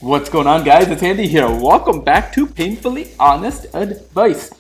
What's going on, guys? It's Andy here. Welcome back to Painfully Honest Advice.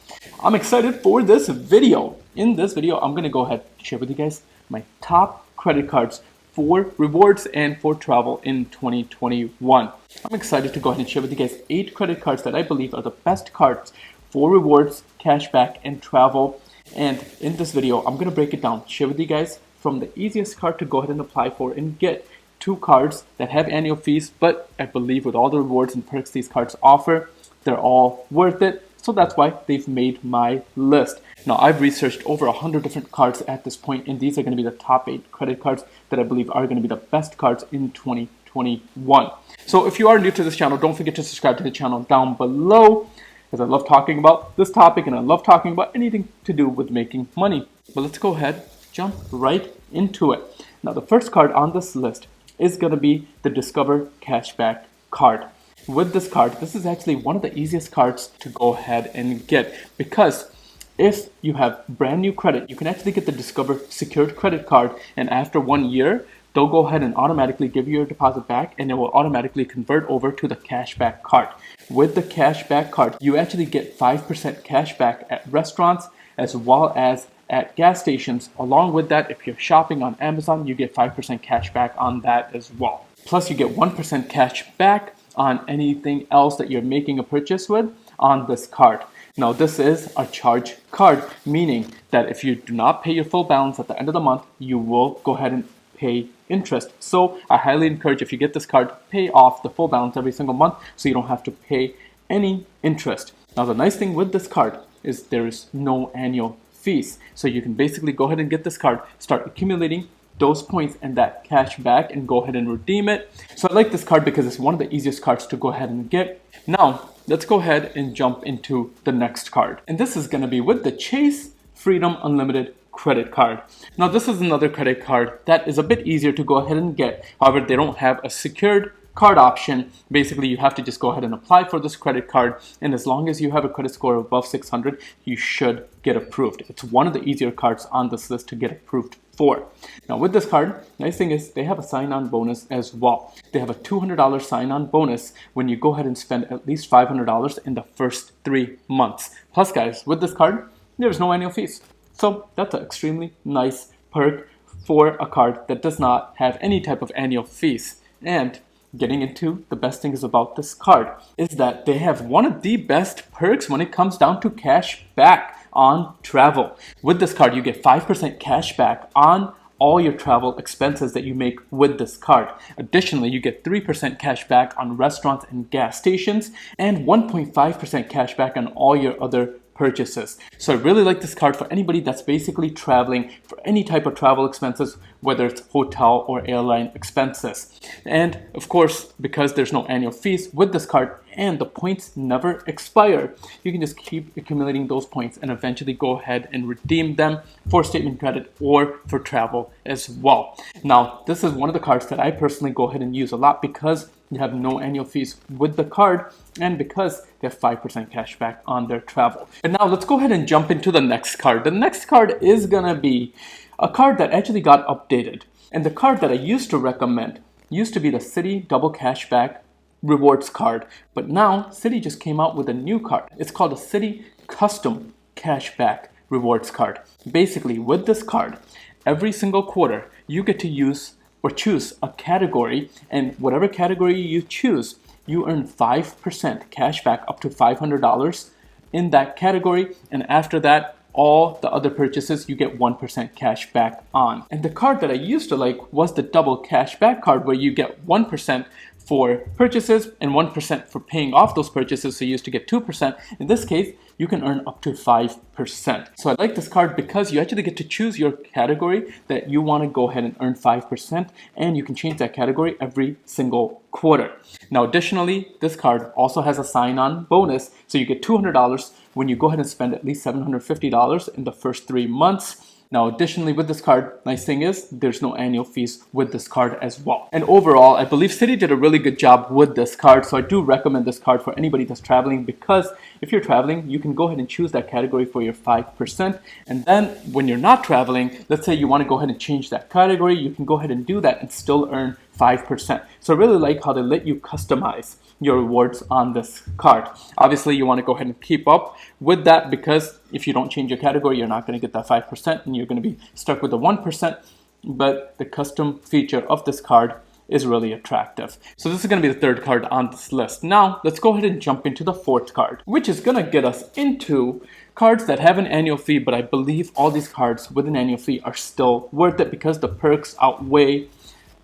I'm excited for this video. In this video, I'm going to go ahead and share with you guys my top credit cards for rewards and for travel in 2021. I'm excited to go ahead and share with you guys 8 credit cards that I believe are the best cards for rewards, cashback, and travel. And in this video, I'm going to break it down, share with you guys from the easiest card to go ahead and apply for and get 2 cards that have annual fees, but I believe with all the rewards and perks these cards offer, they're all worth it. So that's why they've made my list. Now, I've researched over 100 different cards at this point, and these are going to be the top 8 credit cards that I believe are going to be the best cards in 2021. So if you are new to this channel, don't forget to subscribe to the channel down below, as I love talking about this topic and I love talking about anything to do with making money. But let's go ahead, jump right into it. Now, the first card on this list is going to be the Discover Cashback card. With this card, this is actually one of the easiest cards to go ahead and get, because if you have brand new credit, you can actually get the Discover Secured Credit Card, and after 1 year, they'll go ahead and automatically give you your deposit back, and it will automatically convert over to the Cashback card. With the Cashback card, you actually get 5% cashback at restaurants as well as at gas stations. Along with that, if you're shopping on Amazon, you get 5% cash back on that as well. Plus, you get 1% cash back on anything else that you're making a purchase with on this card. Now, this is a charge card, meaning that if you do not pay your full balance at the end of the month, you will go ahead and pay interest. So I highly encourage, if you get this card, pay off the full balance every single month so you don't have to pay any interest. Now, the nice thing with this card is there is no annual fees. So you can basically go ahead and get this card, start accumulating those points and that cash back, and go ahead and redeem it. So I like this card because it's one of the easiest cards to go ahead and get. Now, let's go ahead and jump into the next card. And this is going to be with the Chase Freedom Unlimited credit card. Now, this is another credit card that is a bit easier to go ahead and get. However, they don't have a secured card option. Basically, you have to just go ahead and apply for this credit card, and as long as you have a credit score above 600, you should get approved. It's one of the easier cards on this list to get approved for. Now, with this card, nice thing is they have a sign-on bonus as well. They have a $200 sign-on bonus when you go ahead and spend at least $500 in the first 3 months. Plus, guys, with this card, there's no annual fees. So that's an extremely nice perk for a card that does not have any type of annual fees. And getting into the best things about this card is that they have one of the best perks when it comes down to cash back on travel. With this card, you get 5% cash back on all your travel expenses that you make with this card. Additionally, you get 3% cash back on restaurants and gas stations, and 1.5% cash back on all your other purchases. So I really like this card for anybody that's basically traveling for any type of travel expenses, whether it's hotel or airline expenses. And of course, because there's no annual fees with this card and the points never expire, you can just keep accumulating those points and eventually go ahead and redeem them for statement credit or for travel as well. Now, this is one of the cards that I personally go ahead and use a lot because you have no annual fees with the card, and because they have 5% cash back on their travel. And now let's go ahead and jump into the next card. The next card is gonna be a card that actually got updated. And the card that I used to recommend used to be the Citi Double Cashback Rewards card. But now Citi just came out with a new card. It's called a Citi Custom Cashback Rewards card. Basically, with this card, every single quarter you get to use or choose a category, and whatever category you choose, you earn 5% cash back up to $500 in that category, and after that, all the other purchases you get 1% cash back on. And the card that I used to like was the Double Cashback card, where you get 1% for purchases and 1% for paying off those purchases, so you used to get 2%. In this case, you can earn up to 5%. So I like this card because you actually get to choose your category that you want to go ahead and earn 5%, and you can change that category every single quarter. Now, additionally, this card also has a sign-on bonus, so you get $200 when you go ahead and spend at least $750 in the first 3 months. Now, additionally, with this card, nice thing is there's no annual fees with this card as well. And overall, I believe Citi did a really good job with this card, so I do recommend this card for anybody that's traveling because if you're traveling, you can go ahead and choose that category for your 5%. And then when you're not traveling, let's say you want to go ahead and change that category, you can go ahead and do that and still earn 5%. So I really like how they let you customize your rewards on this card. Obviously, you want to go ahead and keep up with that, because if you don't change your category, you're not going to get that 5% and you're going to be stuck with the 1%. But the custom feature of this card is really attractive. So this is going to be the third card on this list. Now let's go ahead and jump into the fourth card, which is going to get us into cards that have an annual fee, but I believe all these cards with an annual fee are still worth it because the perks outweigh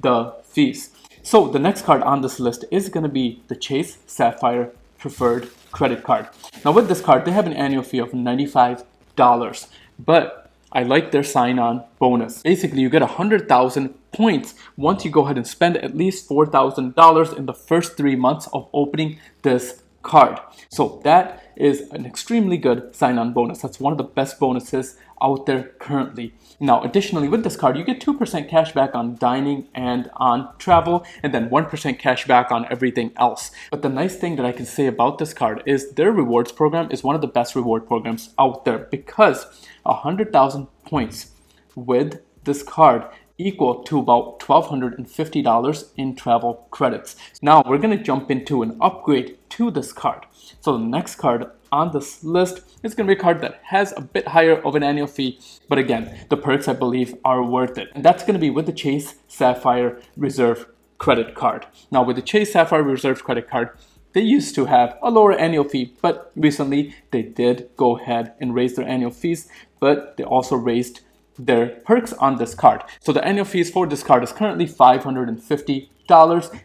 the fees. So the next card on this list is going to be the Chase Sapphire Preferred Credit Card. Now with this card, they have an annual fee of $95, but I like their sign-on bonus. Basically, you get 100,000 points once you go ahead and spend at least $4,000 in the first 3 months of opening this card. So that is an extremely good sign-on bonus. That's one of the best bonuses out there currently. Now, additionally, with this card, you get 2% cash back on dining and on travel, and then 1% cash back on everything else. But the nice thing that I can say about this card is their rewards program is one of the best reward programs out there, because 100,000 points with this card equal to about $1,250 in travel credits. Now we're going to jump into an upgrade to this card. So the next card on this list is going to be a card that has a bit higher of an annual fee, but again, the perks I believe are worth it. And that's going to be with the Chase Sapphire Reserve Credit Card. Now with the Chase Sapphire Reserve Credit Card, they used to have a lower annual fee, but recently they did go ahead and raise their annual fees, but they also raised their perks on this card. So the annual fees for this card is currently $550,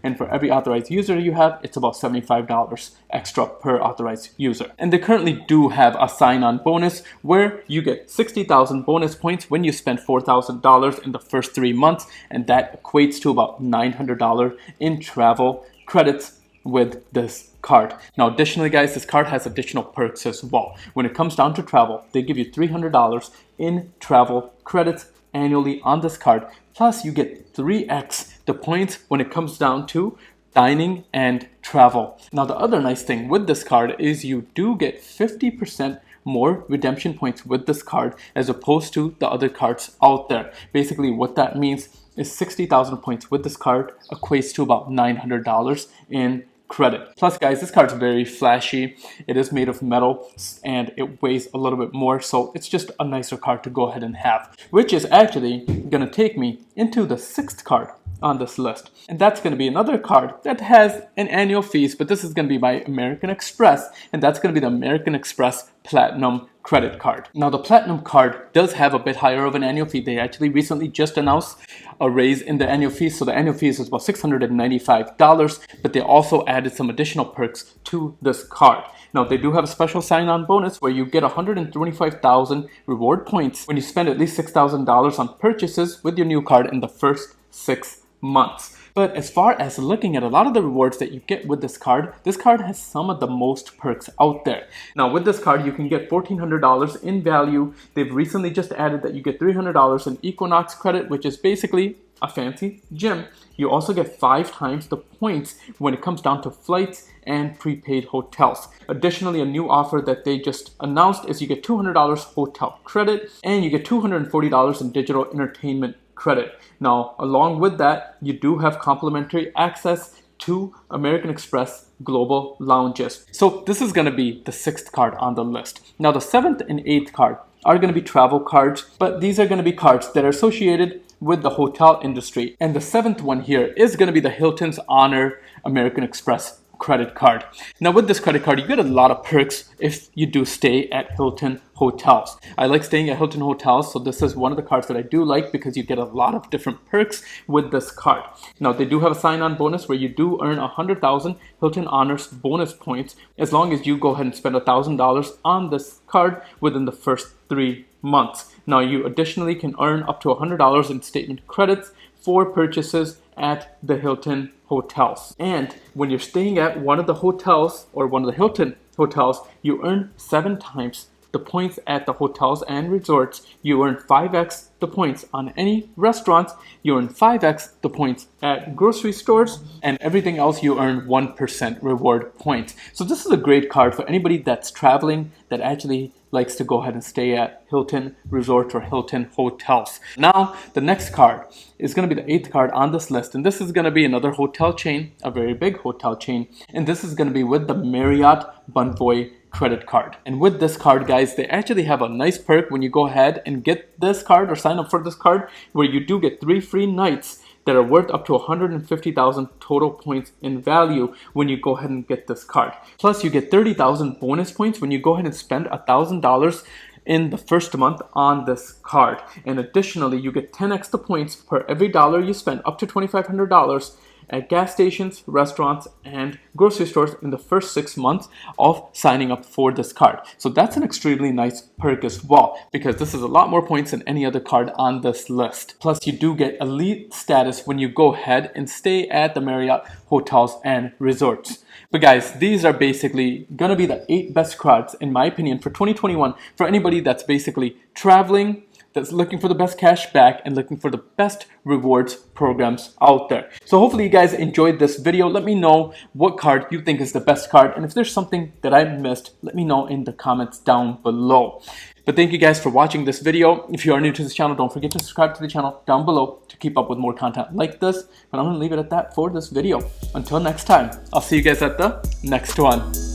and for every authorized user you have, it's about $75 extra per authorized user. And they currently do have a sign-on bonus where you get 60,000 bonus points when you spend $4,000 in the first 3 months, and that equates to about $900 in travel credits with this card. Now additionally guys, this card has additional perks as well. When it comes down to travel, they give you $300 in travel credits annually on this card, plus you get 3x the points when it comes down to dining and travel. Now the other nice thing with this card is you do get 50% more redemption points with this card as opposed to the other cards out there. Basically what that means is 60,000 points with this card equates to about $900 in credit. Plus guys, this card's very flashy. It is made of metal and it weighs a little bit more, so it's just a nicer card to go ahead and have, which is actually gonna take me into the sixth card on this list, and that's going to be another card that has an annual fees, but this is going to be by American Express, and that's going to be the American Express Platinum Credit Card. Now the Platinum card does have a bit higher of an annual fee. They actually recently just announced a raise in the annual fees, so the annual fees is about $695, but they also added some additional perks to this card. Now they do have a special sign-on bonus where you get 125,000 reward points when you spend at least $6,000 on purchases with your new card in the first 6 months. But as far as looking at a lot of the rewards that you get with this card has some of the most perks out there. Now with this card, you can get $1,400 in value. They've recently just added that you get $300 in Equinox credit, which is basically a fancy gym. You also get 5 times the points when it comes down to flights and prepaid hotels. Additionally, a new offer that they just announced is you get $200 hotel credit and you get $240 in digital entertainment credit. Now, along with that, you do have complimentary access to American Express Global Lounges. So this is going to be the 6th card on the list. Now, the 7th and 8th card are going to be travel cards, but these are going to be cards that are associated with the hotel industry. And the 7th one here is going to be the Hilton's Honor American Express credit card. Now with this credit card, you get a lot of perks if you do stay at Hilton hotels. I like staying at Hilton hotels, so this is one of the cards that I do like because you get a lot of different perks with this card. Now they do have a sign-on bonus where you do earn 100,000 Hilton Honors bonus points as long as you go ahead and spend $1,000 on this card within the first 3 months. Now you additionally can earn up to $100 in statement credits for purchases at the Hilton hotels. And when you're staying at one of the hotels or one of the Hilton hotels, you earn 7 times the points at the hotels and resorts, you earn 5x the points on any restaurants, you earn 5x the points at grocery stores, and everything else you earn 1% reward points. So this is a great card for anybody that's traveling that actually likes to go ahead and stay at Hilton Resorts or Hilton Hotels. Now, the next card is going to be the 8th card on this list, and this is going to be another hotel chain, a very big hotel chain, and this is going to be with the Marriott Bonvoy credit card. And with this card, guys, they actually have a nice perk when you go ahead and get this card or sign up for this card, where you do get 3 free nights that are worth up to 150,000 total points in value when you go ahead and get this card. Plus, you get 30,000 bonus points when you go ahead and spend $1,000 in the first month on this card. And additionally, you get 10 extra points per every dollar you spend, up to $2,500 at gas stations, restaurants, and grocery stores in the first 6 months of signing up for this card. So that's an extremely nice perk as well, because this is a lot more points than any other card on this list. Plus, you do get elite status when you go ahead and stay at the Marriott hotels and resorts. But guys, these are basically going to be the 8 best cards, in my opinion, for 2021 for anybody that's basically traveling, that's looking for the best cash back, and looking for the best rewards programs out there. So hopefully you guys enjoyed this video. Let me know what card you think is the best card, and if there's something that I missed, let me know in the comments down below. But thank you guys for watching this video. If you are new to this channel, don't forget to subscribe to the channel down below to keep up with more content like this. But I'm going to leave it at that for this video. Until next time, I'll see you guys at the next one.